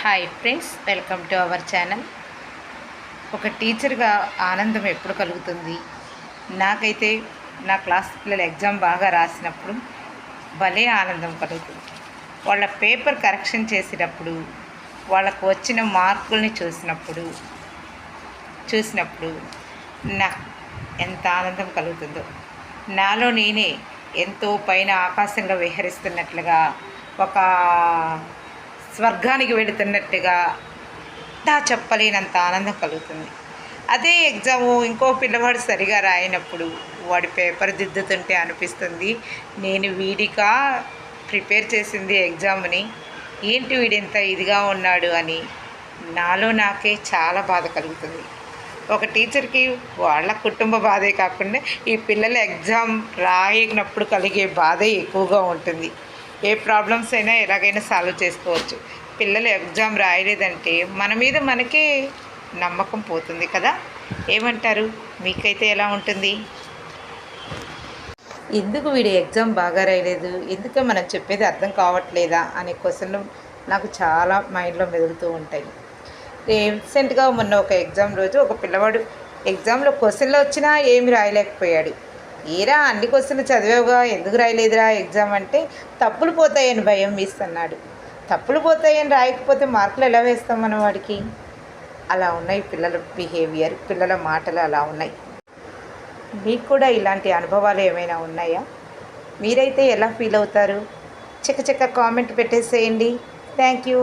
Hi friends, welcome to our channel. ఒక టీచర్గా ఆనందం ఎప్పుడు కలుగుతుంది? నాకైతే నా క్లాస్ పిల్లలు ఎగ్జామ్ బాగా రాసినప్పుడు భలే ఆనందం కలుగుతుంది. వాళ్ళ పేపర్ కరెక్షన్ చేసినప్పుడు, వాళ్ళకు వచ్చిన మార్కుల్ని చూసినప్పుడు నాకు ఎంత ఆనందం కలుగుతుందో. నాలో నేనే ఎంతో పైన ఆకాశంలో విహరిస్తున్నట్లుగా, ఒక స్వర్గానికి వెళుతున్నట్టుగా చెప్పలేనంత ఆనందం కలుగుతుంది. అదే ఎగ్జాము ఇంకో పిల్లవాడు సరిగా రాయినప్పుడు, వాడి పేపర్ దిద్దుతుంటే అనిపిస్తుంది, నేను వీడిగా ప్రిపేర్ చేసింది ఎగ్జామ్ని, ఏంటి వీడింత ఇదిగా ఉన్నాడు అని నాలో నాకే చాలా బాధ కలుగుతుంది. ఒక టీచర్కి వాళ్ళ కుటుంబ బాధే కాకుండా ఈ పిల్లల ఎగ్జామ్ రాయినప్పుడు కలిగే బాధే ఎక్కువగా ఉంటుంది. ఏ ప్రాబ్లమ్స్ అయినా ఎలాగైనా సాల్వ్ చేసుకోవచ్చు. పిల్లలు ఎగ్జామ్ రాయలేదంటే మన మీద మనకే నమ్మకం పోతుంది కదా. ఏమంటారు? మీకైతే ఎలా ఉంటుంది? ఎందుకు వీడి ఎగ్జామ్ బాగా రాయలేదు, ఎందుకు మనం చెప్పేది అర్థం కావట్లేదా అనే క్వశ్చన్లు నాకు చాలా మైండ్లో మెదులుతూ ఉంటాయి. రీసెంట్గా మొన్న ఒక ఎగ్జామ్ రోజు ఒక పిల్లవాడు ఎగ్జామ్లో క్వశ్చన్లు వచ్చినా ఏమి రాయలేకపోయాడు. ఏరా అన్ని క్వశ్చన్లు చదివావుగా, ఎందుకు రాయలేదురా ఎగ్జామ్ అంటే, తప్పులు పోతాయని భయం వేస్తున్నాడు. తప్పులు పోతాయని రాయకపోతే మార్కులు ఎలా వేస్తాం మనం వాడికి? అలా ఉన్నాయి పిల్లల బిహేవియర్, పిల్లల మాటలు అలా ఉన్నాయి. మీకు కూడా ఇలాంటి అనుభవాలు ఏమైనా ఉన్నాయా? మీరైతే ఎలా ఫీల్ అవుతారు? చక్క కామెంట్ పెట్టేసేయండి. Thank you.